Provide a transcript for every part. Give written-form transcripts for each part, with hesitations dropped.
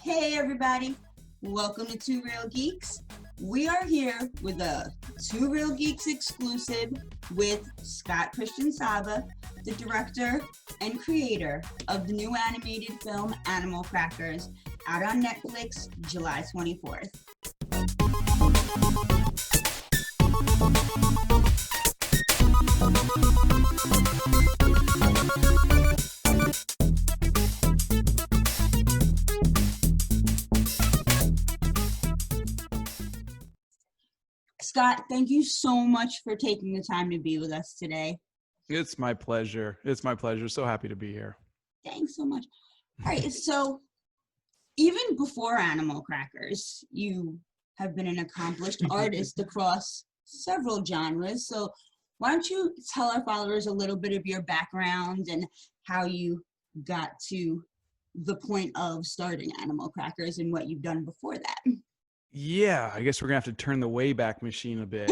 Hey everybody, welcome to Two Real Geeks. We are here with a Two Real Geeks exclusive with Scott Sava, the director and creator of the new animated film Animal Crackers, out on Netflix July 24th. Scott, thank you so much for taking the time to be with us today. It's my pleasure. It's my pleasure. So happy to be here. Thanks so much. All right, so even before Animal Crackers, you have been an accomplished artist across several genres. So why don't you tell our followers a little bit of your background and how you got to the point of starting Animal Crackers and what you've done before that? Yeah, I guess we're gonna have to turn the Wayback Machine a bit.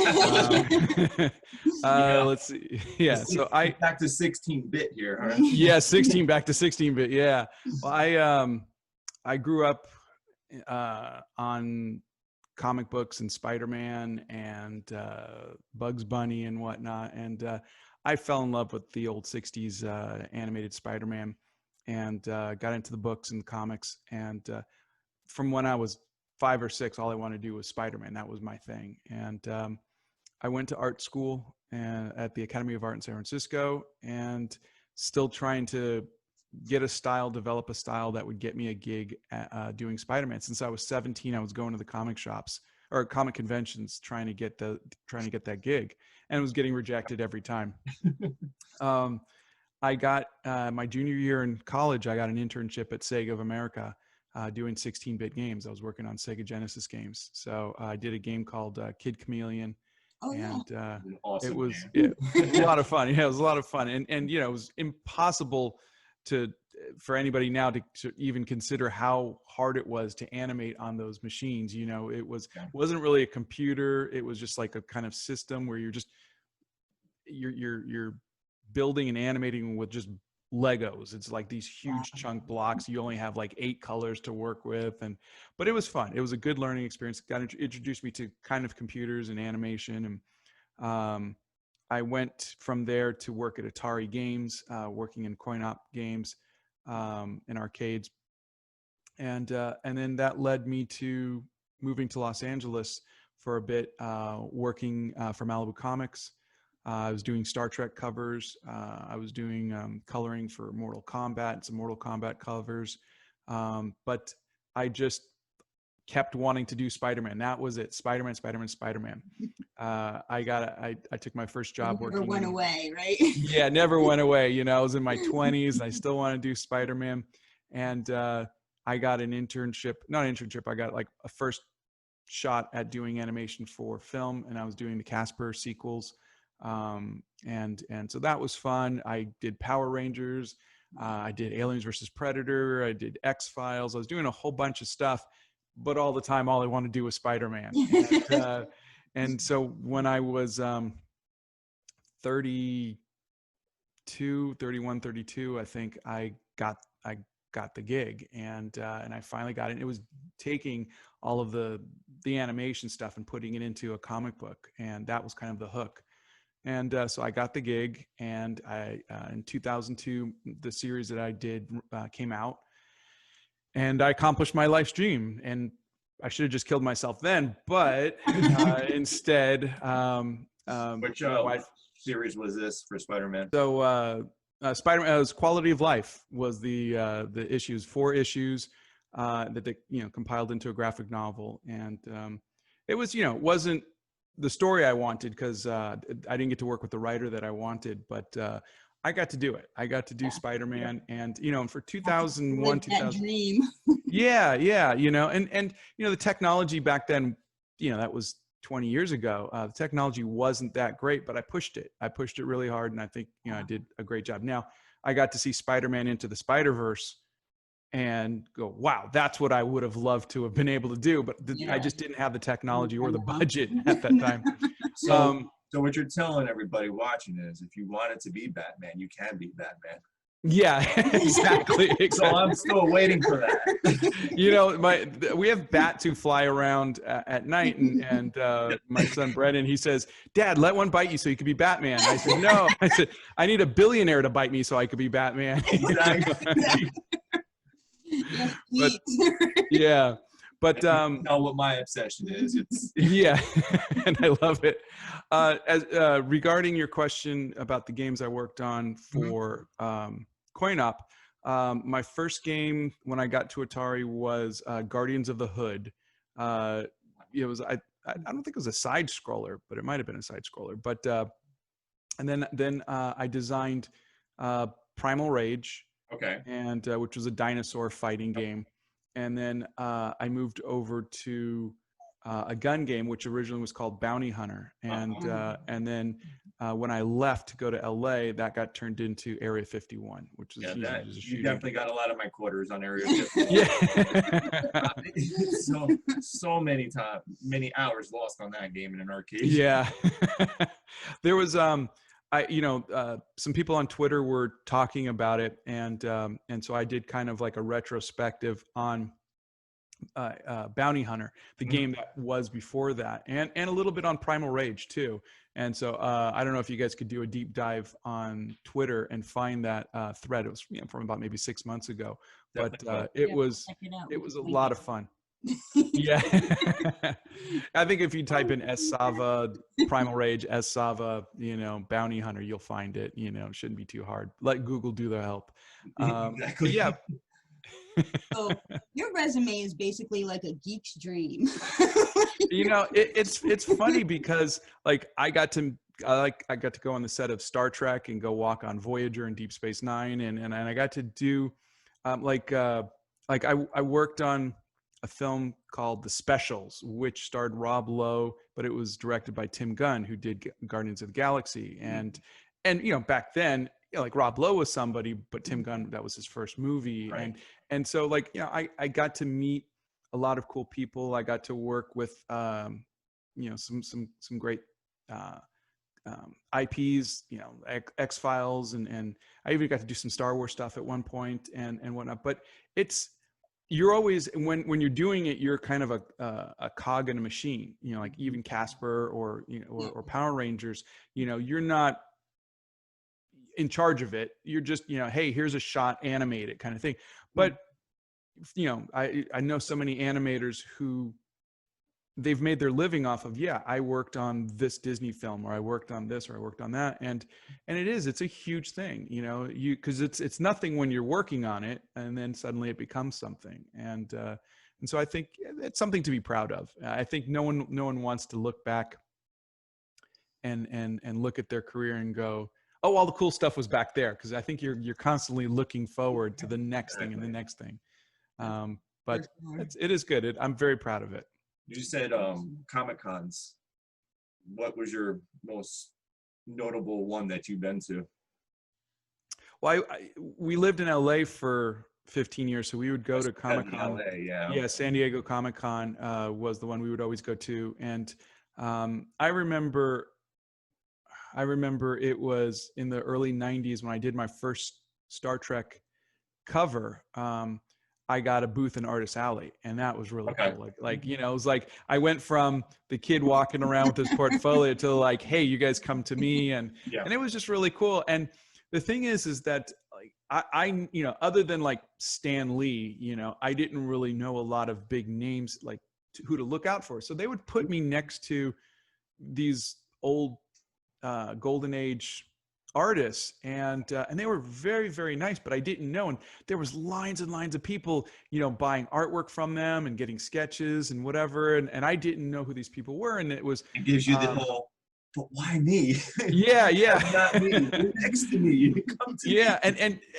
Let's see. Yeah, so back to 16-bit here. All right? Yeah, 16 back to 16-bit. Yeah, well, I grew up on comic books and Spider-Man and Bugs Bunny and whatnot, and I fell in love with the old 60s animated Spider-Man and got into the books and the comics. And from when I was 5 or 6, all I wanted to do was Spider-Man. That was my thing. And I went to art school at the Academy of Art in San Francisco, and still trying to get a style, develop a style that would get me a gig at, doing Spider-Man. Since I was 17, I was going to the comic shops or comic conventions trying to get that gig, and was getting rejected every time. I got my junior year in college, I got an internship at Sega of America. Doing 16-bit games. I was working on Sega Genesis games. So I did a game called Kid Chameleon. And awesome it was a lot of fun. Yeah, it was a lot of fun. And you know, it was impossible for anybody now to even consider how hard it was to animate on those machines. You know, it wasn't really a computer. It was just like a kind of system where you're building and animating with just Legos. It's like these huge chunk blocks. You only have like 8 colors to work with, but it was fun. It was a good learning experience. Introduced me to kind of computers and animation, and I went from there to work at Atari Games, working in coin-op games in arcades, and then that led me to moving to Los Angeles for a bit, working for Malibu Comics. I was doing Star Trek covers. I was doing coloring for Mortal Kombat, some Mortal Kombat covers. But I just kept wanting to do Spider-Man. That was it. Spider-Man. I took my first job working. Never went away, right? Yeah, never went away. You know, I was in my 20s. I still want to do Spider-Man. And I got an internship, not an internship. I got like a first shot at doing animation for film, and I was doing the Casper sequels. And so that was fun. I did Power Rangers. I did Aliens versus Predator. I did X-Files. I was doing a whole bunch of stuff, but all the time, all I wanted to do was Spider-Man. And so when I was 32, I think I got the gig, and I finally got it. It was taking all of the animation stuff and putting it into a comic book, and that was kind of the hook. And so I got the gig, and in 2002, the series that I did came out, and I accomplished my life's dream. And I should have just killed myself then, but instead, which series was this for Spider-Man? So Spider-Man, was Quality of Life was the issues, 4 issues that they compiled into a graphic novel, and it was it wasn't the story I wanted, because I didn't get to work with the writer that I wanted, but I got to do it. I got to do Spider-Man, and for 2001, 2000, dream. yeah, and the technology back then, that was 20 years ago. The technology wasn't that great, but I pushed it. I pushed it really hard, and I think I did a great job. Now I got to see Spider-Man Into the Spider-Verse and go, wow, that's what I would have loved to have been able to do, but I just didn't have the technology or the budget at that time. So what you're telling everybody watching is, if you wanted to be Batman, you can be Batman. Yeah, exactly. So I'm still waiting for that. You know, we have bats who fly around at night, and my son Brennan, he says, "Dad, let one bite you so you could be Batman." I said, "No." I said, "I need a billionaire to bite me so I could be Batman." Exactly. Yes, But, please. yeah, but You know what my obsession is. It's yeah, and I love it. As regarding your question about the games I worked on for Coin Op, my first game when I got to Atari was Guardians of the Hood. It was I don't think it was a side scroller, but it might have been a side scroller. But and then I designed Primal Rage, okay. and which was a dinosaur fighting game. And then I moved over to a gun game, which originally was called Bounty Hunter. And then when I left to go to LA, that got turned into Area 51, which is you definitely got a lot of my quarters on Area 51. Yeah. so many hours lost on that game in an arcade. Yeah. There was some people on Twitter were talking about it, and so I did kind of like a retrospective on Bounty Hunter, the game that was before that, and a little bit on Primal Rage too. And so I don't know if you guys could do a deep dive on Twitter and find that thread. It was from about maybe 6 months ago, but it was a lot of fun. Yeah. I think if you type in S Sava, Primal Rage, S Sava, Bounty Hunter, you'll find it. It shouldn't be too hard. Let Google do the help. Exactly. Yeah. So your resume is basically like a geek's dream. It's funny because like I got to go on the set of Star Trek and go walk on Voyager and Deep Space Nine, and I got to do I worked on a film called The Specials, which starred Rob Lowe, but it was directed by Tim Gunn, who did Guardians of the Galaxy. And back then, like Rob Lowe was somebody, but Tim Gunn, that was his first movie. Right. And so I got to meet a lot of cool people. I got to work with some great IPs, X-Files, and I even got to do some Star Wars stuff at one point and whatnot. But you're always, when you're doing it, you're kind of a cog in a machine, like even Casper or Power Rangers, you're not in charge of it. You're just, hey, here's a shot, animate it kind of thing. But, I know so many animators who they've made their living off of, I worked on this Disney film, or I worked on this, or I worked on that. And it's a huge thing, because it's nothing when you're working on it, and then suddenly it becomes something. And so I think it's something to be proud of. I think no one wants to look back and look at their career and go, oh, all the cool stuff was back there. Cause I think you're constantly looking forward to the next thing and the next thing. But it is good. I'm very proud of it. You said Comic-Cons. What was your most notable one that you've been to? Well, we lived in LA for 15 years, so we would go to Comic-Con. Yeah, San Diego Comic-Con was the one we would always go to. And I remember it was in the early 90s when I did my first Star Trek cover. I got a booth in Artist Alley, and that was really cool. It was like I went from the kid walking around with his portfolio to like, hey, you guys come to me, and it was just really cool. And the thing is that like I other than like Stan Lee, I didn't really know a lot of big names like who to look out for. So they would put me next to these old golden age artists, and they were very, very nice, but I didn't know. And there was lines and lines of people, buying artwork from them and getting sketches and whatever. And I didn't know who these people were. And it gives you the whole, but why me? Yeah. Not me. You're next to me. Come to me.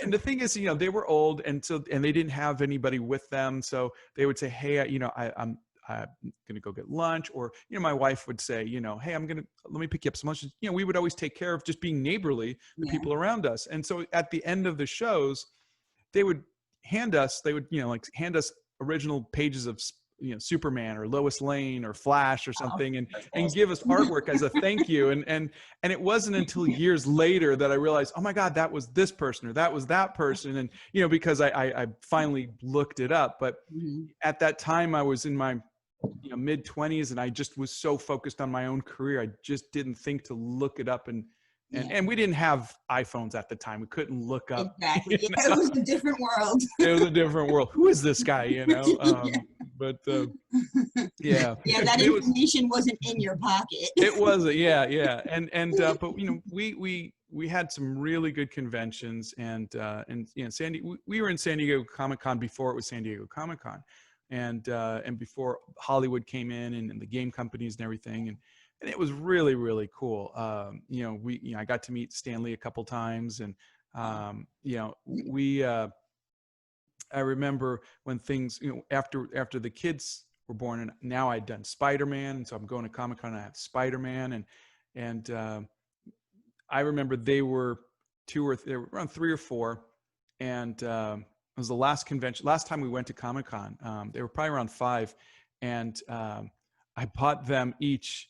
And the thing is, they were old, and they didn't have anybody with them. So they would say, hey, I'm going to go get lunch, or, my wife would say, hey, let me pick you up some lunch. We would always take care of just being neighborly, the people around us. And so at the end of the shows, they would hand us original pages of, Superman or Lois Lane or Flash or Wow. something, and That's and awesome. give us artwork as a thank you. And it wasn't until years later that I realized, oh my God, that was this person or that was that person. And because I finally looked it up. But Mhm. at that time I was in my mid 20s, and I just was so focused on my own career. I just didn't think to look it up, and we didn't have iPhones at the time. We couldn't look up. Exactly. Yeah, it was a different world. It was a different world. Who is this guy? But yeah. Yeah, that It was, information wasn't in your pocket. it wasn't. Yeah. But we had some really good conventions, and we were in San Diego Comic-Con before it was San Diego Comic-Con, and before Hollywood came in, and the game companies and everything, and it was really, really cool. I got to meet Stanley a couple times, and I remember when things, after the kids were born, and now I'd done Spider-Man, and so I'm going to Comic-Con and I have Spider-Man, and I remember they were around 3 or 4, and it was the last time we went to Comic-Con. They were probably around 5, and I bought them each,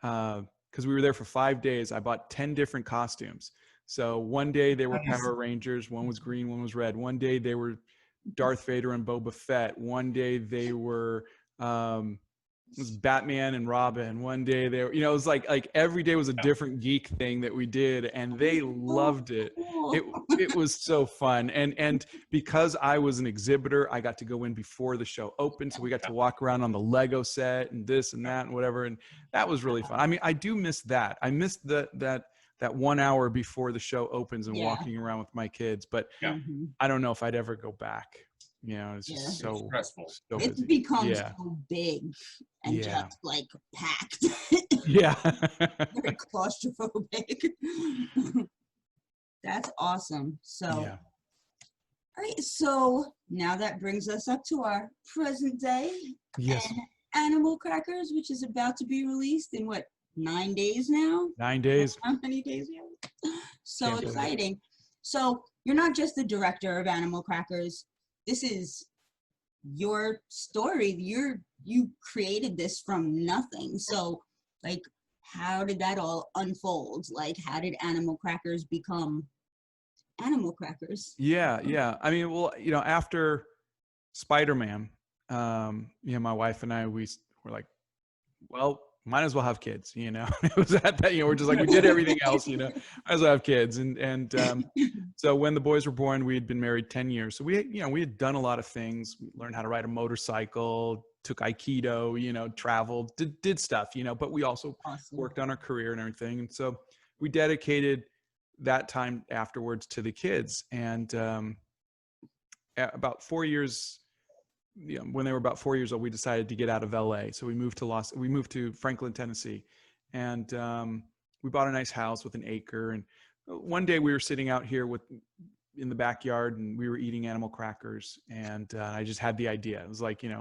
because we were there for 5 days. I bought 10 different costumes. So one day they were Power Rangers, one was green, one was red. One day they were Darth Vader and Boba Fett. One day they were it was Batman and Robin. One day they were, it was like every day was a different geek thing that we did, and they loved it. It was so fun. And because I was an exhibitor, I got to go in before the show opened. So we got to walk around on the Lego set and this and that and whatever. And that was really fun. I mean, I do miss that. I miss that 1 hour before the show opens and walking around with my kids, but I don't know if I'd ever go back. It's just so stressful. So it busy. becomes so big and just like packed. Yeah. Very claustrophobic. That's awesome. So, all right. So now that brings us up to our present day. Yes. And Animal Crackers, which is about to be released in 9 days now? 9 days. How many days now? So Can't exciting. So you're not just the director of Animal Crackers. This is your story. You created this from nothing. So how did that all unfold? How did Animal Crackers become Animal Crackers? Yeah. I mean, well, after Spider-Man, my wife and I, we were like, well, might as well have kids, It was at that, we're just like, we did everything else, might as well have kids. And so when the boys were born, we had been married 10 years. So we had done a lot of things. We learned how to ride a motorcycle, took Aikido, traveled, did stuff, but we also worked on our career and everything. And so we dedicated that time afterwards to the kids. And about 4 years, when they were about 4 years old, we decided to get out of LA. So we moved to Franklin, Tennessee, and we bought a nice house with an acre. And one day we were sitting out here in the backyard, and we were eating animal crackers. And I just had the idea. It was like, if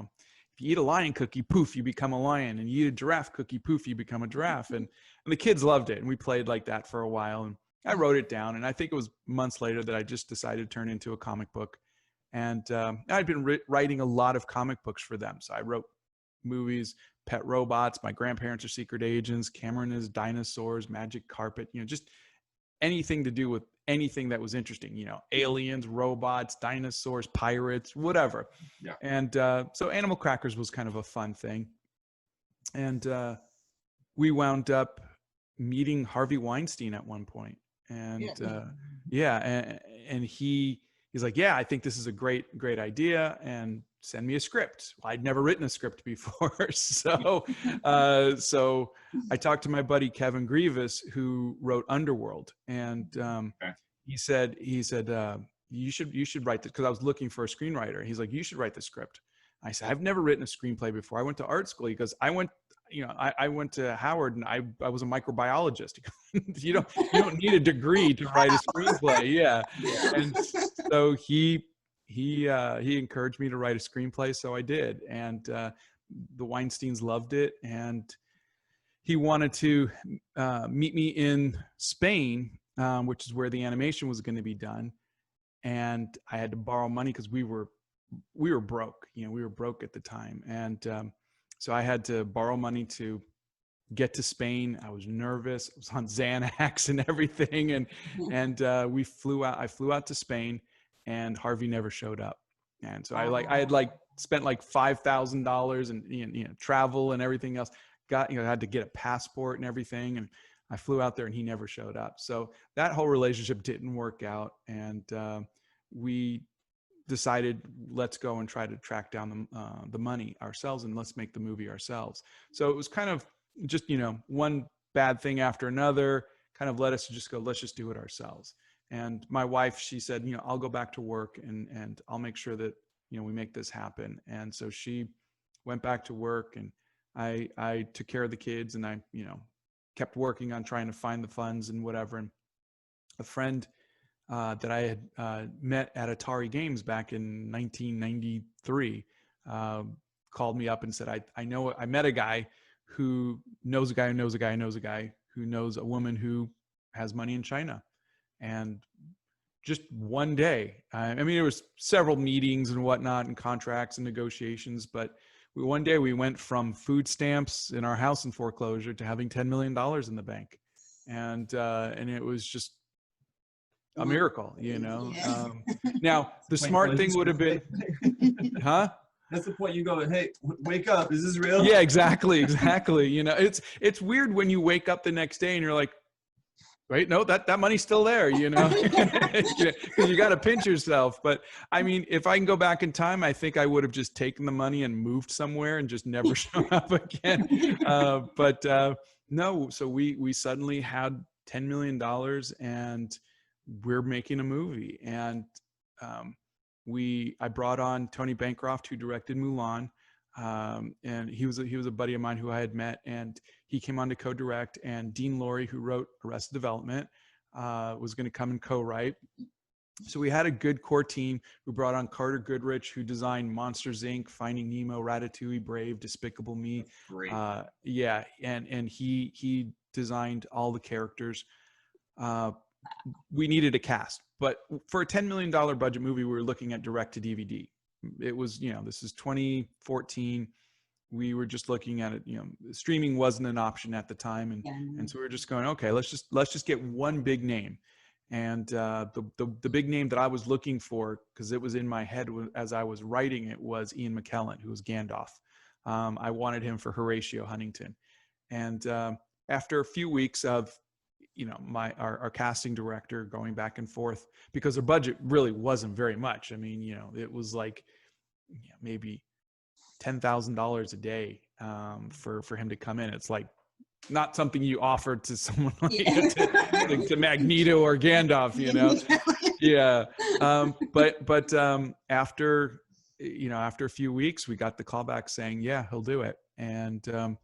you eat a lion cookie, poof, you become a lion. And you eat a giraffe cookie, poof, you become a giraffe. And the kids loved it. And we played like that for a while. And I wrote it down. And I think it was months later that I just decided to turn it into a comic book. And I'd been writing a lot of comic books for them. So I wrote movies, Pet Robots, My Grandparents Are Secret Agents, Cameron is Dinosaurs, Magic Carpet, just anything to do with anything that was interesting, aliens, robots, dinosaurs, pirates, whatever. Yeah. And so Animal Crackers was kind of a fun thing. And we wound up meeting Harvey Weinstein at one point. And and he's like, yeah, I think this is a great idea, and send me a script. Well, I'd never written a script before. So I talked to my buddy, Kevin Grievous, who wrote Underworld. And he said, you should write this, because I was looking for a screenwriter. He's like, you should write the script. I said, I've never written a screenplay before. I went to art school. He goes, I went to Howard, and I was a microbiologist. you don't need a degree to write a screenplay. Yeah. And so he encouraged me to write a screenplay. So I did. And the Weinsteins loved it. And he wanted to meet me in Spain, which is where the animation was going to be done. And I had to borrow money because we were we were broke. We were broke at the time, and so I had to borrow money to get to Spain. I was nervous. I was on Xanax and everything, and we flew out. I flew out to Spain, and Harvey never showed up. And so I had like spent like $5,000 and travel and everything else. I had to get a passport and everything, and I flew out there and he never showed up. So that whole relationship didn't work out, and we decided, let's go and try to track down the money ourselves, and let's make the movie ourselves. So it was kind of just one bad thing after another kind of led us to just go, let's just do it ourselves. And my wife, she said, I'll go back to work and I'll make sure that we make this happen. And so she went back to work, and I took care of the kids, and I kept working on trying to find the funds and whatever. And a friend that I had met at Atari Games back in 1993 called me up and said, I met a guy who knows a guy who knows a guy who knows a guy who knows a woman who has money in China. And just one day, I mean, there was several meetings and whatnot and contracts and negotiations, but one day we went from food stamps in our house in foreclosure to having $10 million in the bank. And it was just a miracle, Yeah. Now the smart thing would have been, huh? That's the point. You go, hey, wake up. Is this real? Yeah, exactly. It's weird when you wake up the next day and you're like, wait, no, that money's still there, because you got to pinch yourself. But I mean, if I can go back in time, I think I would have just taken the money and moved somewhere and just never shown up again. But no, so we suddenly had $10 million, and we're making a movie. And I brought on Tony Bancroft, who directed Mulan. And he was a buddy of mine who I had met, and he came on to co-direct. And Dean Lorry, who wrote Arrested Development, was going to come and co-write. So we had a good core team. We brought on Carter Goodrich, who designed Monsters Inc., Finding Nemo, Ratatouille, Brave, Despicable Me. Great. Yeah, and he designed all the characters. We needed a cast, but for a $10 million budget movie, we were looking at direct to DVD. It was, this is 2014. We were just looking at it, streaming wasn't an option at the time. And so we were just going, okay, let's just get one big name. And the big name that I was looking for, because it was in my head as I was writing it, was Ian McKellen, who was Gandalf. I wanted him for Horatio Huntington. And after a few weeks of our casting director going back and forth, because their budget really wasn't very much. I mean, it was like maybe $10,000 a day for him to come in. It's like not something you offer to someone like to Magneto or Gandalf, Yeah. But after a few weeks, we got the call back saying, yeah, he'll do it. And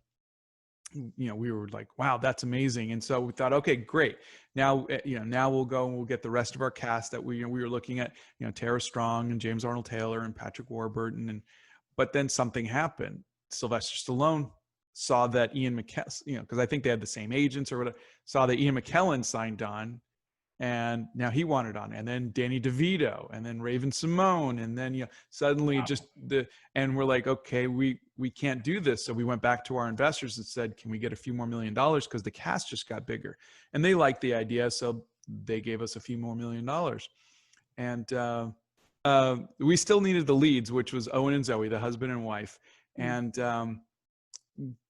we were like, wow, that's amazing. And so we thought, okay, great. Now, now we'll go and we'll get the rest of our cast that we were looking at, Tara Strong and James Arnold Taylor and Patrick Warburton. But then something happened. Sylvester Stallone saw that Ian McKellen, because I think they had the same agents or whatever, saw that Ian McKellen signed on, and now he wanted on. And then Danny DeVito, and then Raven Simone, and then suddenly and we're like, okay, we can't do this. So we went back to our investors and said, can we get a few more $1 million, because the cast just got bigger, and they liked the idea, so they gave us a few more $1 million. And we still needed the leads, which was Owen and Zoe, the husband and wife. And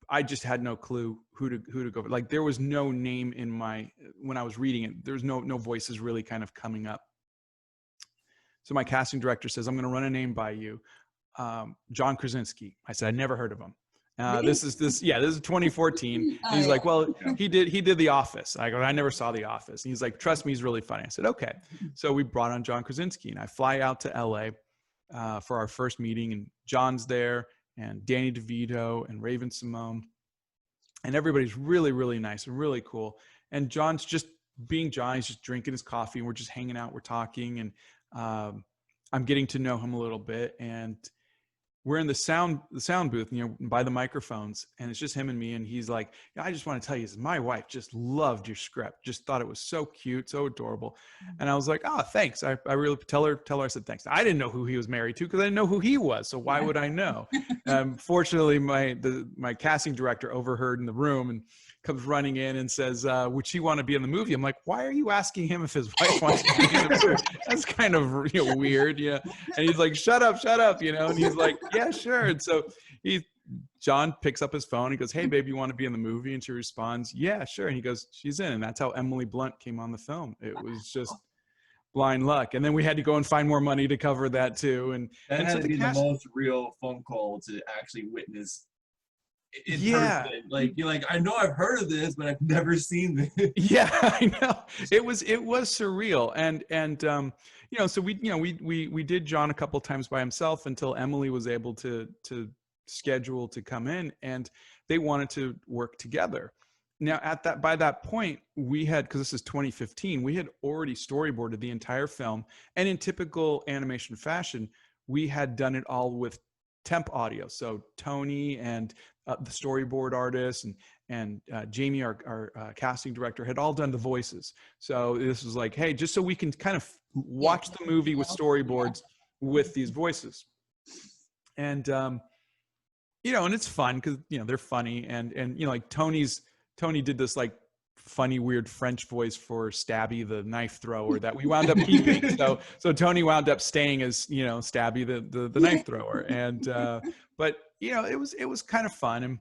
I just had no clue who to go for. Like, there was no name when I was reading it, there's no voices really kind of coming up. So my casting director says, I'm going to run a name by you. John Krasinski. I said, I never heard of him. This is 2014. And he's like, well, he did The Office. I go, I never saw The Office. And he's like, trust me, he's really funny. I said, okay. So we brought on John Krasinski, and I fly out to LA for our first meeting, and John's there, and Danny DeVito and Raven Simone, and everybody's really, really nice and really cool. And John's just being John. He's just drinking his coffee, and we're just hanging out, we're talking, and I'm getting to know him a little bit. And we're in the sound booth, by the microphones, and it's just him and me. And he's like, I just want to tell you, my wife just loved your script, just thought it was so cute, so adorable. And I was like, oh, thanks. I really tell her I said thanks. I didn't know who he was married to because I didn't know who he was. So why would I know? Fortunately, my casting director overheard in the room and comes running in and says, would she want to be in the movie? I'm like, why are you asking him if his wife wants to be in the movie? That's kind of weird, And he's like, shut up, and he's like, yeah, sure. And so John picks up his phone. He goes, hey, babe, you want to be in the movie? And she responds, yeah, sure. And he goes, she's in. And that's how Emily Blunt came on the film. It was just blind luck. And then we had to go and find more money to cover that too. And that and had so to be cast- the most real phone call to actually witness in Yeah. person. Like, you're like, I know I've heard of this, but I've never seen this. Yeah, I know. It was surreal. And so we did John a couple times by himself until Emily was able to schedule to come in, and they wanted to work together. Now by that point, we had, because this is 2015, we had already storyboarded the entire film, and in typical animation fashion, we had done it all with temp audio. So Tony and the storyboard artist and Jamie, our casting director, had all done the voices. So this was like, hey, just so we can kind of watch the movie with storyboards with these voices. And, and it's fun because, they're funny. And like Tony did this like funny, weird French voice for Stabby, the knife thrower, that we wound up keeping. So Tony wound up staying as, Stabby, the knife thrower. And, but it was kind of fun.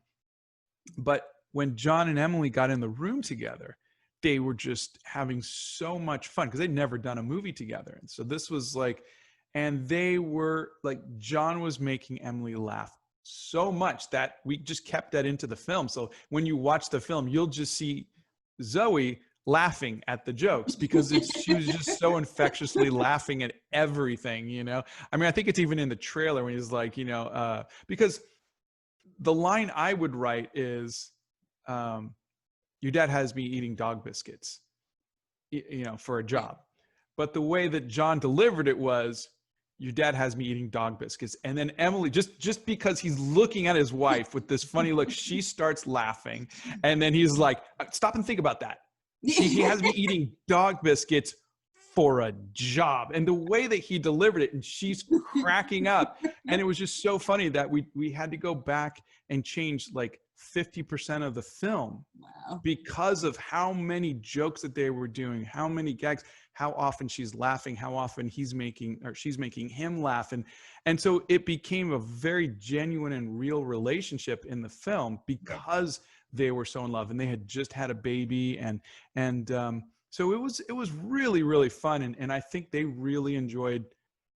But when John and Emily got in the room together, they were just having so much fun because they'd never done a movie together. And so this was like, and they were like, John was making Emily laugh so much that we just kept that into the film. So when you watch the film, you'll just see Zoe laughing at the jokes because she was just so infectiously laughing at everything, I mean, I think it's even in the trailer when he's like, because the line I would write is, your dad has me eating dog biscuits, for a job. But the way that John delivered it was, your dad has me eating dog biscuits. And then Emily, just because he's looking at his wife with this funny look, she starts laughing. And then he's like, stop and think about that. He has me eating dog biscuits for a job. And the way that he delivered it, and she's cracking up. And it was just so funny that we had to go back and change like 50% of the film. Wow. Because of how many jokes that they were doing, how many gags, how often she's laughing, how often she's making him laugh. And so it became a very genuine and real relationship in the film because they were so in love and they had just had a baby. And so it was really, really fun. And I think they really enjoyed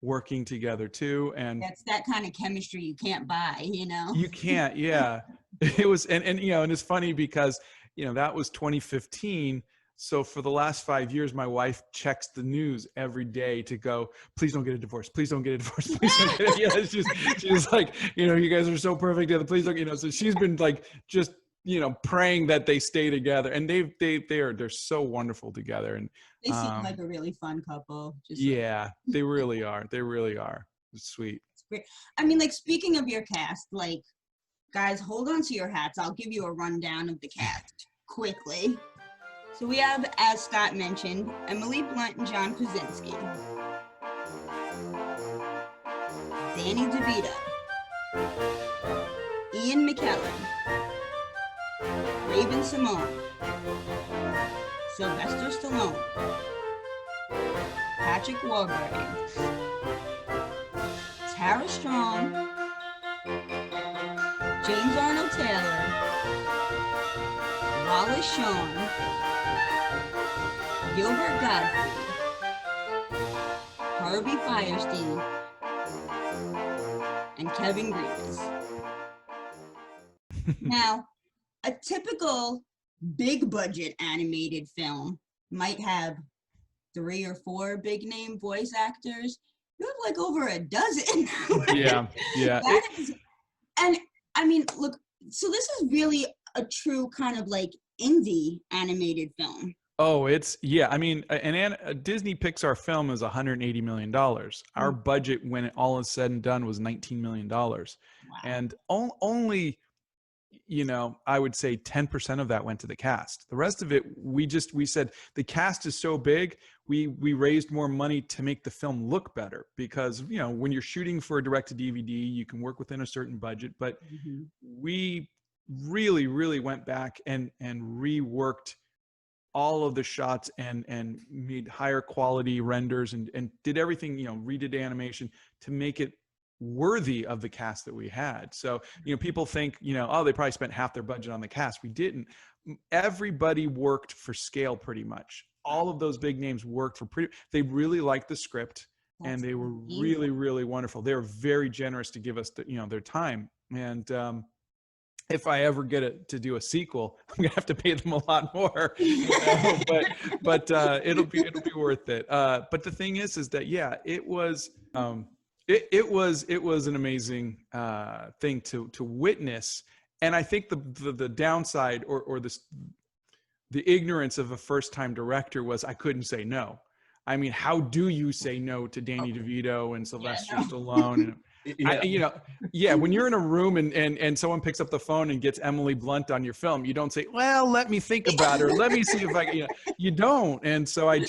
working together too. And that's that kind of chemistry you can't buy, You can't, yeah. It was, and it's funny because, that was 2015. So for the last 5 years, my wife checks the news every day to go, please don't get a divorce. Please don't get a divorce. Please don't get it. She's like, you guys are so perfect together. Please don't, so she's been like, just, praying that they stay together, and they're so wonderful together. And they seem like a really fun couple. They really are. They really are. It's sweet. It's great. I mean, like, speaking of your cast, like, guys, hold on to your hats. I'll give you a rundown of the cast quickly. So we have, as Scott mentioned, Emily Blunt and John Krasinski, Danny DeVito, Ian McKellen, Raven Simone, Sylvester Stallone, Patrick Warburton, Tara Strong, James Arnold Taylor, Wallace Shawn, Gilbert Gottfried, Harvey Fierstein, and Kevin Grievous. Now, a typical big budget animated film might have 3 or 4 big name voice actors. You have like over a dozen. Yeah. And I mean, look, so this is really a true kind of like indie animated film. Oh, it's yeah. I mean, a Disney Pixar film is $180 million. Our budget, when it all is said and done, was $19 million, Wow. and only, I would say 10% of that went to the cast. The rest of it, we said the cast is so big, we raised more money to make the film look better, because when you're shooting for a direct-to-DVD, you can work within a certain budget, but we really went back and reworked all of the shots and made higher quality renders and did everything, redid animation to make it worthy of the cast that we had. So, people think, oh, they probably spent half their budget on the cast. We didn't. Everybody worked for scale pretty much. All of those big names worked for they really liked the script. And they were really wonderful. They were very generous to give us their time. And if I ever get to do a sequel, I'm gonna have to pay them a lot more, but it'll be worth it. But the thing is that it was it was an amazing thing to witness. And I think the downside or the ignorance of a first time director was I couldn't say no. I mean, how do you say no to Danny DeVito and Sylvester Stallone? And when you're in a room and someone picks up the phone and gets Emily Blunt on your film, you don't say, well, let me think about it, or let me see if I can, you don't. And so I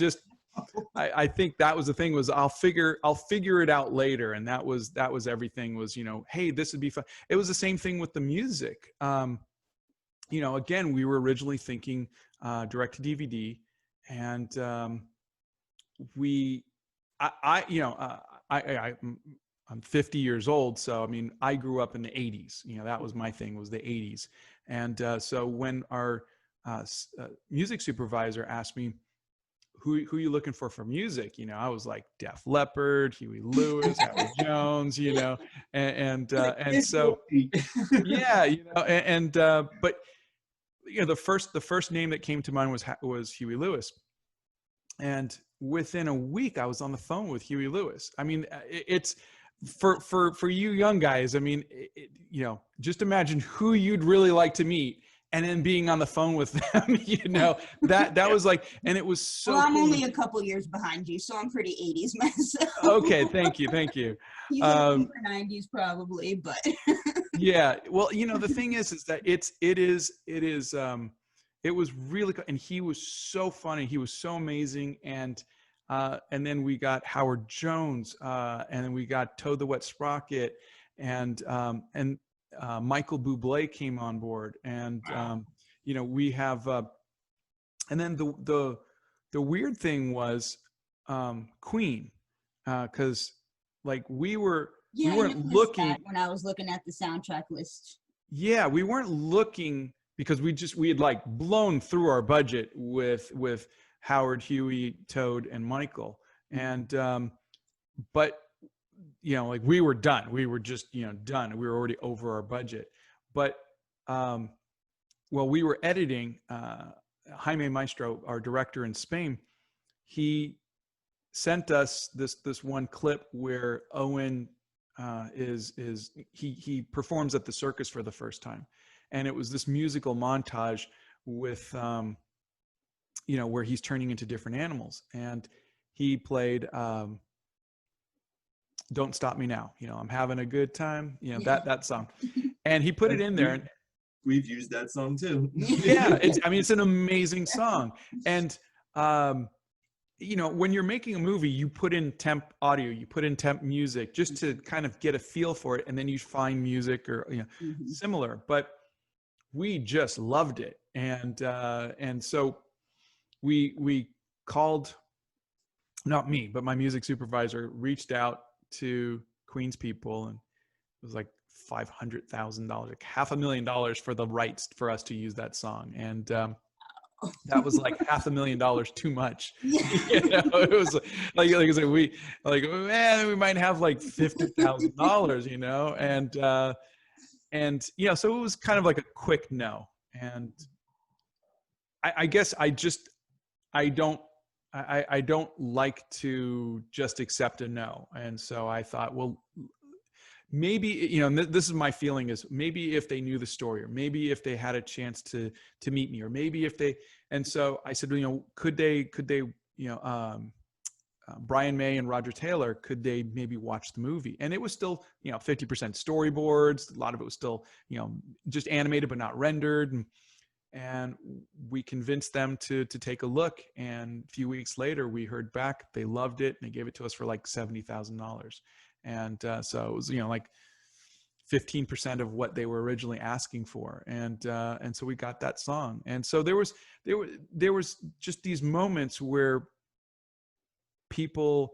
think that was the thing, was I'll figure it out later. And that was everything, was, hey, this would be fun. It was the same thing with the music. Again, we were originally thinking direct to DVD, and I'm 50 years old, so I mean, I grew up in the 80s. That was my thing, was the 80s. And so when our music supervisor asked me, who are you looking for music? I was like Def Leppard, Huey Lewis, Howard Jones, and so yeah, but the first name that came to mind was Huey Lewis. And within a week, I was on the phone with Huey Lewis. I mean, it's for you young guys. I mean, just imagine who you'd really like to meet, and then being on the phone with them. That was like, and it was so. Well, I'm cool. only a couple years behind you, so I'm pretty 80s myself. Okay, thank you. He's over 90s probably, but. Yeah, well, the thing is that it was really, and he was so funny. He was so amazing. And then we got Howard Jones, and then we got Toad the Wet Sprocket, and Michael Bublé came on board. And, we have, and then the weird thing was Queen, because like we weren't looking when I was looking at the soundtrack list. Yeah, we weren't looking, because we had like blown through our budget with Howard, Huey, Toad, and Michael. And but like we were done. We were just done. We were already over our budget. But while we were editing, Jaime Maestro, our director in Spain, he sent us this one clip where Owen he performs at the circus for the first time. And it was this musical montage with, where he's turning into different animals. And he played Don't Stop Me Now. I'm having a good time. That song. And he put it in there. And we've used that song too. Yeah, it's an amazing song. And, when you're making a movie, you put in temp audio, you put in temp music just to kind of get a feel for it. And then you find music or, similar. But we just loved it. And so we called, not me, but my music supervisor reached out to Queen's people, and it was like $500,000, like $500,000 for the rights for us to use that song. And that was like $500,000 too much. It was like I said, we might have like $50,000, and so it was kind of like a quick no. And I guess I don't like to just accept a no. And so I thought, well, maybe, you know, and this is my feeling, is maybe if they knew the story, or maybe if they had a chance to meet me, or maybe if they, and so I said, you know, could they, you know, Brian May and Roger Taylor, could they maybe watch the movie? And it was still, you know, 50% storyboards. A lot of it was still, you know, just animated, but not rendered. And we convinced them to take a look. And a few weeks later, we heard back. They loved it. And they gave it to us for like $70,000. And so it was, you know, like 15% of what they were originally asking for. And so we got that song. And so there was just these moments where people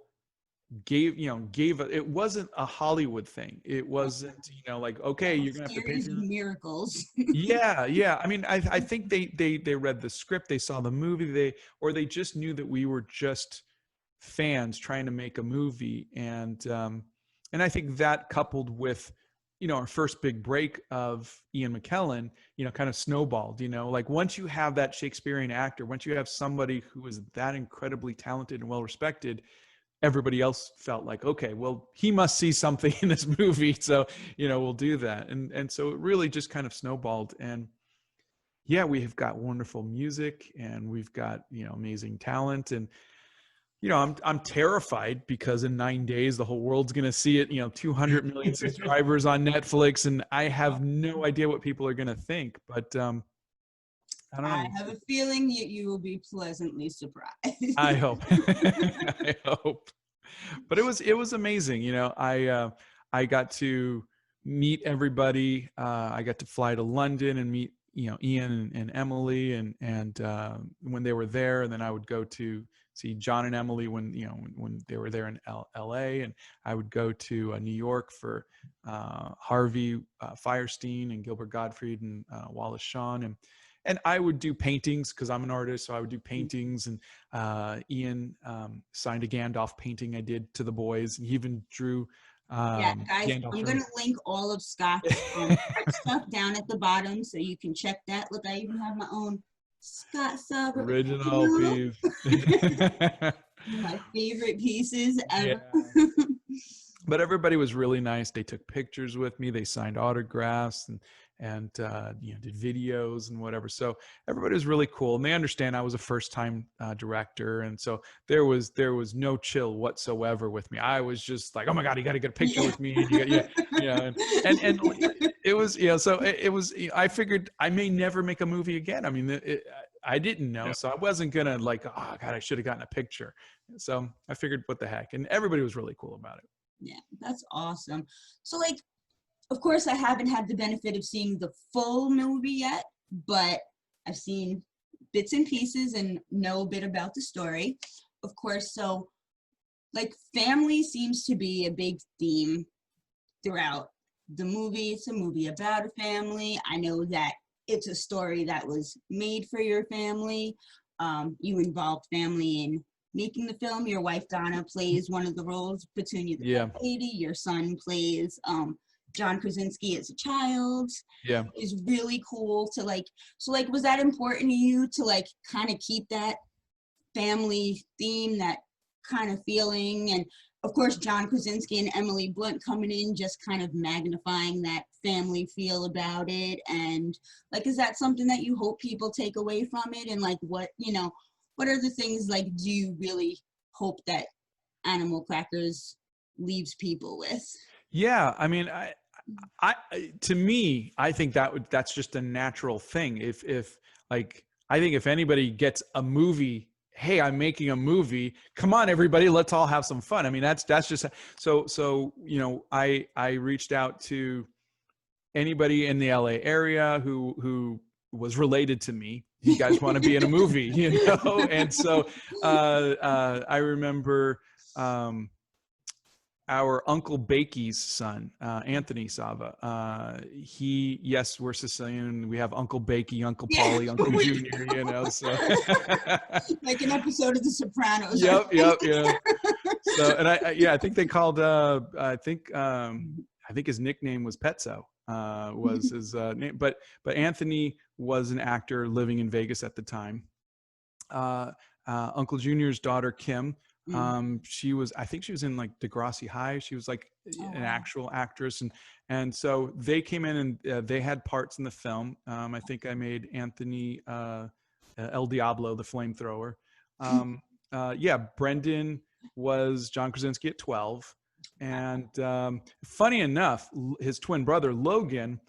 gave it wasn't a Hollywood thing. It wasn't, you know, like, okay, you're gonna have to pay for miracles. yeah. I mean, I think they read the script, they saw the movie, they just knew that we were just fans trying to make a movie. And I think that, coupled with, you know, our first big break of Ian McKellen, you know, kind of snowballed. You know, like, once you have that Shakespearean actor, once you have somebody who is that incredibly talented and well respected, everybody else felt like, okay, well, he must see something in this movie, so, you know, we'll do that. And so it really just kind of snowballed. And yeah, we have got wonderful music, and we've got, you know, amazing talent. And, you know, I'm terrified, because in 9 days the whole world's going to see it, you know, 200 million subscribers on Netflix, and I have no idea what people are going to think. But I don't know. I have a feeling you will be pleasantly surprised. I hope. I hope. But it was amazing. You know, I got to meet everybody. I got to fly to London and meet, you know, Ian and Emily, and when they were there, and then I would go to see John and Emily when they were there in LA, and I would go to New York for Harvey Fierstein and Gilbert Gottfried and Wallace Shawn, and I would do paintings, because I'm an artist, so I would do paintings. And Ian signed a Gandalf painting I did to the boys. And he even drew yeah, guys, Gandalf. I'm going to link all of Scott's stuff down at the bottom, so you can check that. Look, I even have my own Scott Sava original piece. My favorite pieces ever. Yeah. But everybody was really nice. They took pictures with me. They signed autographs, and you know, did videos and whatever. So everybody was really cool, and they understand I was a first-time director, and so there was no chill whatsoever with me. I was just like, oh my God, you got to get a picture with me. And and it was, you know, so it was. I figured I may never make a movie again. I mean, I didn't know, so I wasn't gonna like, oh God, I should have gotten a picture. So I figured, what the heck, and everybody was really cool about it. Yeah, that's awesome. So, like, of course, I haven't had the benefit of seeing the full movie yet, but I've seen bits and pieces and know a bit about the story, of course. So, like, family seems to be a big theme throughout the movie. It's a movie about a family. I know that it's a story that was made for your family. You involved family in making the film. Your wife Donna plays one of the roles, Petunia the lady. Your son plays John Krasinski as a child. Yeah, is really cool to like. So like, was that important to you to like kind of keep that family theme, that kind of feeling? And of course, John Krasinski and Emily Blunt coming in, just kind of magnifying that family feel about it. And like, is that something that you hope people take away from it? And like, what, you know, what are the things, like, do you really hope that Animal Crackers leaves people with? Yeah, I mean, I to me, I think that's just a natural thing. If like, I think if anybody gets a movie, hey, I'm making a movie, come on everybody, let's all have some fun. I mean, that's just so you know, I reached out to anybody in the LA area who was related to me. You guys want to be in a movie, you know? And so I remember our Uncle Bakey's son, Anthony Sava. Yes, we're Sicilian. We have Uncle Bakey, Uncle Paulie, Uncle Junior, you know, so. Like an episode of The Sopranos. Yep. So, and I think they called, I think his nickname was Petso, was his name. But Anthony was an actor living in Vegas at the time. Uncle Junior's daughter, Kim, She was, I think she was in like Degrassi High. She was like an wow. actual actress, and so they came in and they had parts in the film. I think I made Anthony El Diablo, the flamethrower. Yeah, Brendan was John Krasinski at 12, and funny enough, his twin brother Logan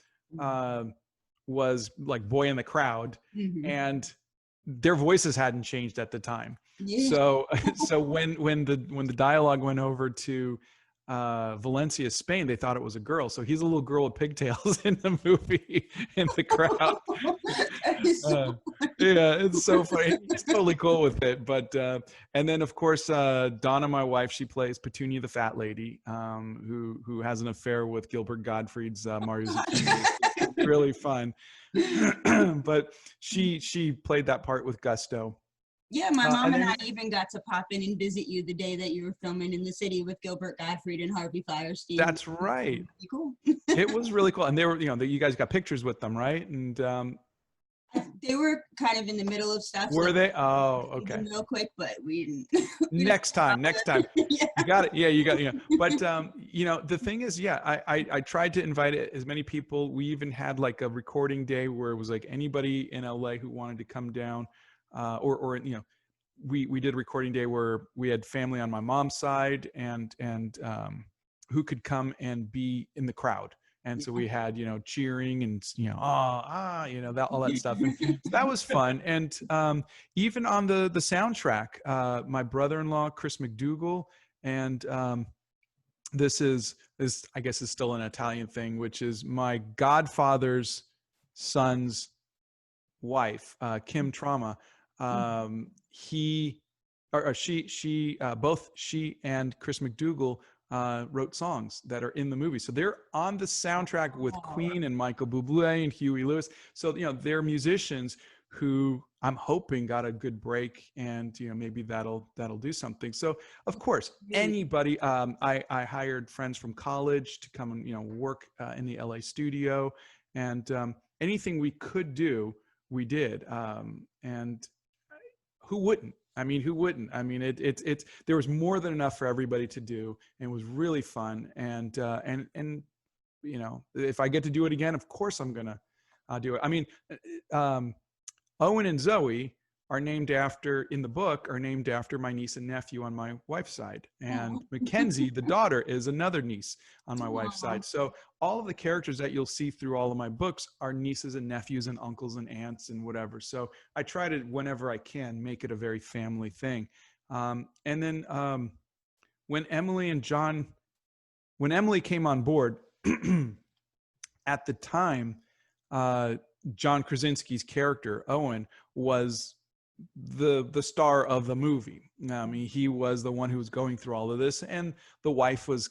was like boy in the crowd, and their voices hadn't changed at the time. Yeah. So so when the dialogue went over to Valencia, Spain, they thought it was a girl. So he's a little girl with pigtails in the movie in the crowd. That is so Yeah, it's so funny. He's totally cool with it. But and then of course Donna, my wife, she plays Petunia the fat lady, who has an affair with Gilbert Gottfried's Mario Zucchini. It's really fun. But she played that part with gusto. Yeah, my mom and then- I even got to pop in and visit you the day that you were filming in the city with Gilbert Gottfried and Harvey Fierstein. That's right. Pretty cool. It was really cool, and they were, you guys got pictures with them, right? And They were kind of in the middle of stuff. were so they? we Oh, did them okay. real quick, but we didn't. Next time. Yeah. You got it. Yeah, you got it. Yeah. But the thing is, yeah, I tried to invite as many people. We even had like a recording day where it was like anybody in LA who wanted to come down, or we did a recording day where we had family on my mom's side and who could come and be in the crowd. And so we had, cheering and, that, all that stuff. And so that was fun. And even on the soundtrack, my brother-in-law, Chris McDougall, and this I guess is still an Italian thing, which is my godfather's son's wife, Kim Trauma. Both she and Chris McDougall wrote songs that are in the movie. So they're on the soundtrack with Queen and Michael Bublé and Huey Lewis. So, they're musicians who I'm hoping got a good break, and, maybe that'll do something. So of course, anybody, I hired friends from college to come and, work in the LA studio, and anything we could do, we did. And who wouldn't? I mean, who wouldn't? I mean, it's there was more than enough for everybody to do, and it was really fun. And if I get to do it again, of course I'm gonna do it. I mean, Owen and Zoe in the book are named after my niece and nephew on my wife's side, and Mackenzie, the daughter, is another niece on my wife's side. So all of the characters that you'll see through all of my books are nieces and nephews and uncles and aunts and whatever. So I try to, whenever I can, make it a very family thing. And then when Emily came on board, at the time, John Krasinski's character, Owen, was the star of the movie. I mean, he was the one who was going through all of this, and the wife was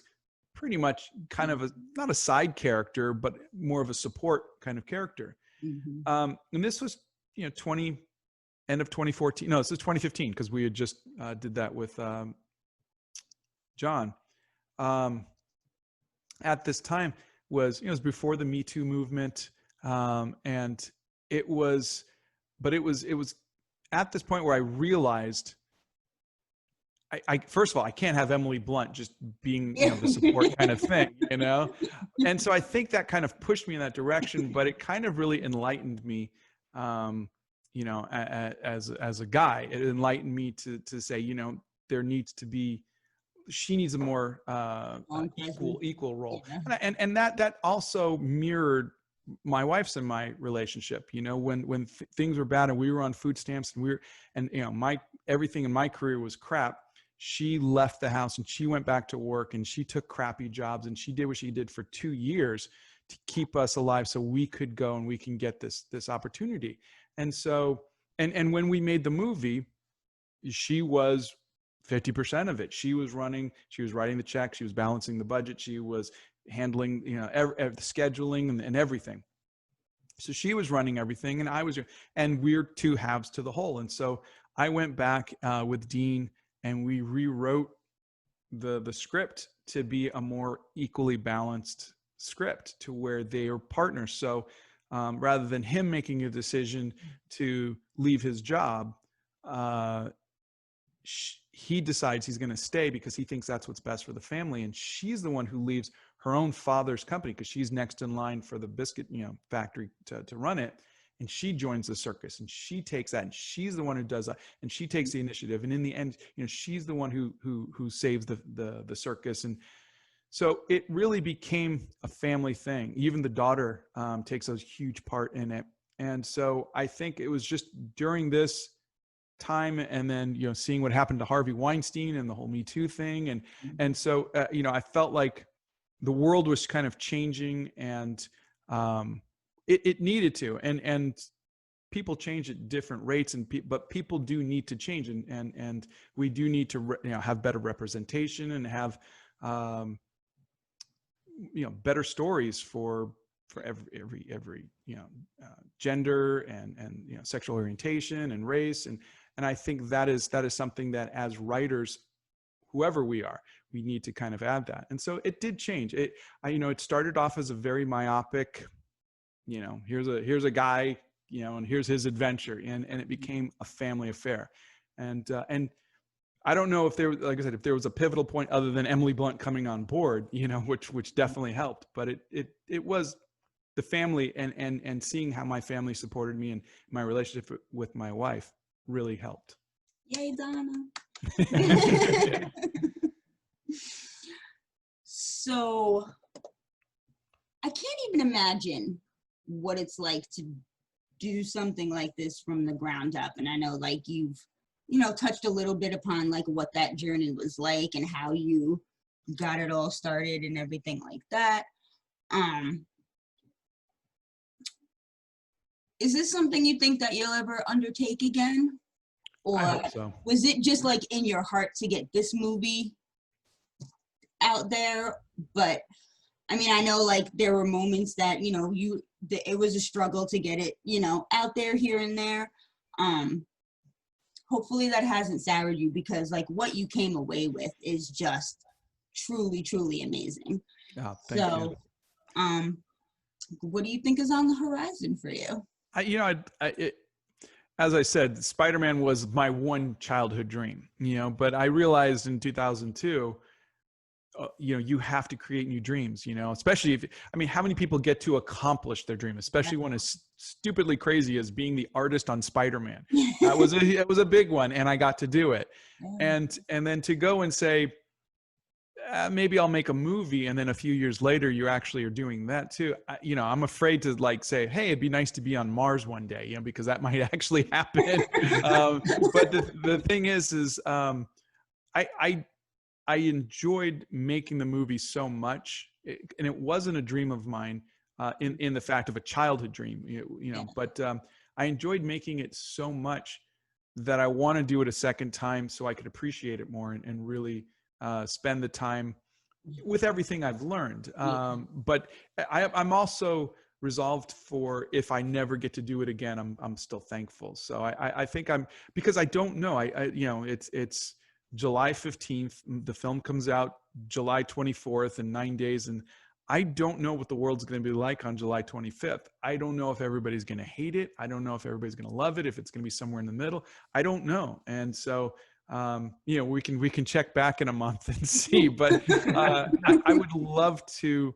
pretty much kind of not a side character, but more of a support kind of character. And this was, end of 2014. No, this is 2015, because we had just did that with John. At this time was, it was before the Me Too movement, and it was at this point where I realized, I first of all, I can't have Emily Blunt just being the support kind of thing, and so I think that kind of pushed me in that direction, but it kind of really enlightened me, as a guy. It enlightened me to say, there needs to be, she needs a more equal role, and that also mirrored my wife's and my relationship. When things were bad and we were on food stamps and everything in my career was crap, she left the house and she went back to work and she took crappy jobs and she did what she did for 2 years to keep us alive so we could go and we can get this opportunity. And so, and when we made the movie, she was 50% of it. She was writing the check, she was balancing the budget, she was handling, the scheduling and everything. So she was running everything, and we're two halves to the whole. And so I went back with Dean and we rewrote the script to be a more equally balanced script to where they are partners. So rather than him making a decision to leave his job, he decides he's going to stay because he thinks that's what's best for the family. And she's the one who leaves her own father's company because she's next in line for the biscuit, factory to run it. And she joins the circus, and she takes that, and she's the one who does that, and she takes the initiative. And in the end, she's the one who saves the circus. And so it really became a family thing. Even the daughter takes a huge part in it. And so I think it was just during this time, and then seeing what happened to Harvey Weinstein and the whole Me Too thing, and so I felt like the world was kind of changing, and it needed to, and people change at different rates, but people do need to change, and we do need to have better representation and have better stories for every gender and sexual orientation and race, and I think that is something that as writers, whoever we are, we need to kind of add that. And so it did change. It started off as a very myopic, here's a guy, and here's his adventure, and it became a family affair. And I don't know if like I said, if there was a pivotal point other than Emily Blunt coming on board, which definitely helped, but it was the family, and seeing how my family supported me and my relationship with my wife really helped. Yay, Donna. So I can't even imagine what it's like to do something like this from the ground up. And I know like you've, touched a little bit upon like what that journey was like and how you got it all started and everything like that. Is this something you think that you'll ever undertake again? Or I hope so. Was it just like in your heart to get this movie out there? But I mean, I know like there were moments that, it was a struggle to get it, out there here and there. Hopefully that hasn't soured you, because like what you came away with is just truly, truly amazing. Oh, thank you. What do you think is on the horizon for you? As I said, Spider-Man was my one childhood dream, but I realized in 2002, you have to create new dreams, especially how many people get to accomplish their dream, especially one as stupidly crazy as being the artist on Spider-Man. It was a big one, and I got to do it. And then to go and say, maybe I'll make a movie, and then a few years later you actually are doing that too. I'm afraid to like say, hey, it'd be nice to be on Mars one day, because that might actually happen. But the thing is I enjoyed making the movie so much, and it wasn't a dream of mine in the fact of a childhood dream, but I enjoyed making it so much that I want to do it a second time so I could appreciate it more and really spend the time with everything I've learned. But I'm also resolved for, if I never get to do it again, I'm still thankful. So I think because I don't know, it's July 15th, the film comes out July 24th in 9 days. And I don't know what the world's going to be like on July 25th. I don't know if everybody's going to hate it. I don't know if everybody's going to love it, if it's going to be somewhere in the middle. I don't know. And so, we can check back in a month and see, but I would love to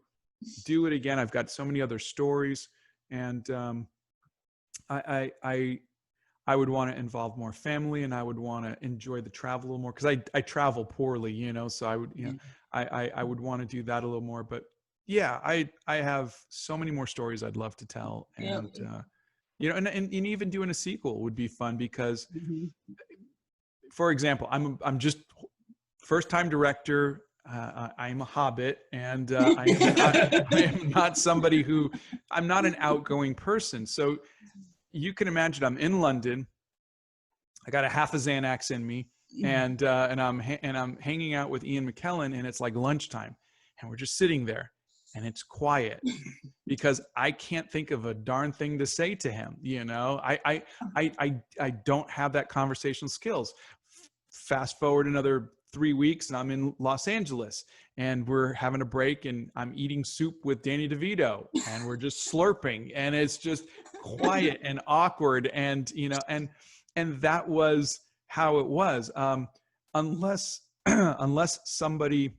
do it again. I've got so many other stories, and I would want to involve more family, and I would want to enjoy the travel a little more, because I travel poorly, so I would, I would want to do that a little more. But yeah, I have so many more stories I'd love to tell, and and even doing a sequel would be fun, because, for example, I'm just first-time director. I'm a hobbit, and I am not somebody who, I'm not an outgoing person. So you can imagine I'm in London. I got a half a Xanax in me, and I'm hanging out with Ian McKellen, and it's like lunchtime, and we're just sitting there, and it's quiet because I can't think of a darn thing to say to him. I don't have that conversational skills. Fast forward another 3 weeks, and I'm in Los Angeles, and we're having a break, and I'm eating soup with Danny DeVito, and we're just slurping, and it's just quiet and awkward, and and that was how it was. unless unless somebody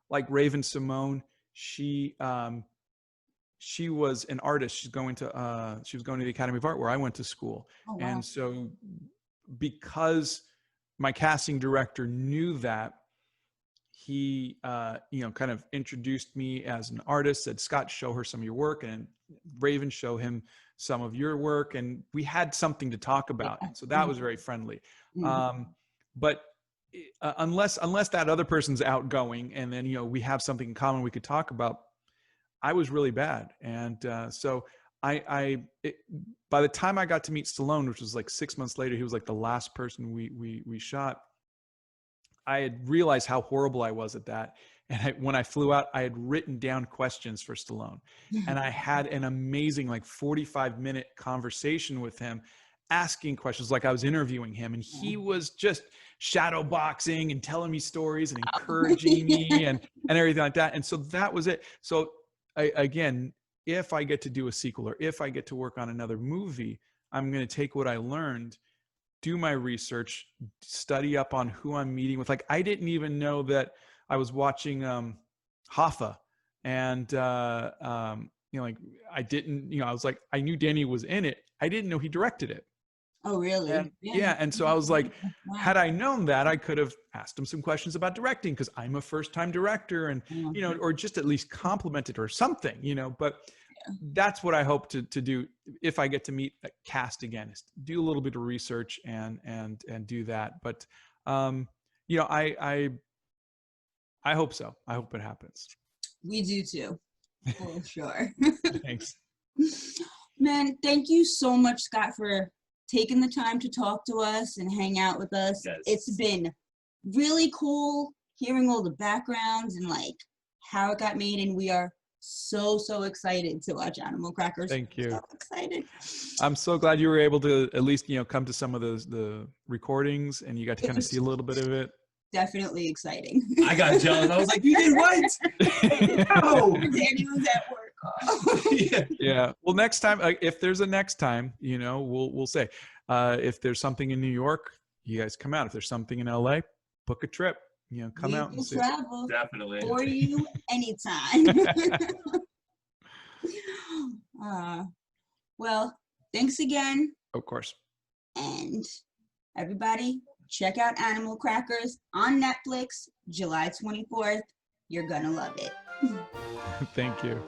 like Raven Simone, she was an artist. She was going to the Academy of Art where I went to school. Oh, wow. And so because my casting director knew that, he kind of introduced me as an artist, said, Scott, show her some of your work, and Raven, show him some of your work, and we had something to talk about. And so that was very friendly. But unless that other person's outgoing, and then we have something in common we could talk about, I was really bad. And so by the time I got to meet Stallone, which was like 6 months later, he was like the last person we shot, I had realized how horrible I was at that. And when I flew out, I had written down questions for Stallone, and I had an amazing 45-minute conversation with him, asking questions like I was interviewing him, and he was just shadow boxing and telling me stories and encouraging me and everything like that. And so that was it. So again, if I get to do a sequel, or if I get to work on another movie, I'm going to take what I learned, do my research, study up on who I'm meeting with. Like, I didn't even know that I was watching Hoffa, and I didn't, I was like, I knew Danny was in it. I didn't know he directed it. Oh, really? And, yeah. And so I was like, Wow. had I known that, I could have asked him some questions about directing, because I'm a first-time director, and, or just at least complimented or something, but that's what I hope to do if I get to meet a cast again, is do a little bit of research and do that. But, I hope so. I hope it happens. We do too, for sure. Thanks. Man, thank you so much, Scott, for taking the time to talk to us and hang out with us. Yes. It's been really cool hearing all the backgrounds and how it got made, and we are so excited to watch Animal Crackers. Thank you. So excited. I'm so glad you were able to at least come to some of the recordings, and you got to kind of see a little bit of it. Definitely exciting. I got jealous. I was like, you did what? No. Danny was at work. Yeah. Well, next time, if there's a next time, we'll say, if there's something in New York, you guys come out. If there's something in LA, book a trip. Come out and see. Travel Definitely. for you anytime. Well, thanks again. Of course. And everybody, check out Animal Crackers on Netflix, July 24th. You're gonna love it. Thank you.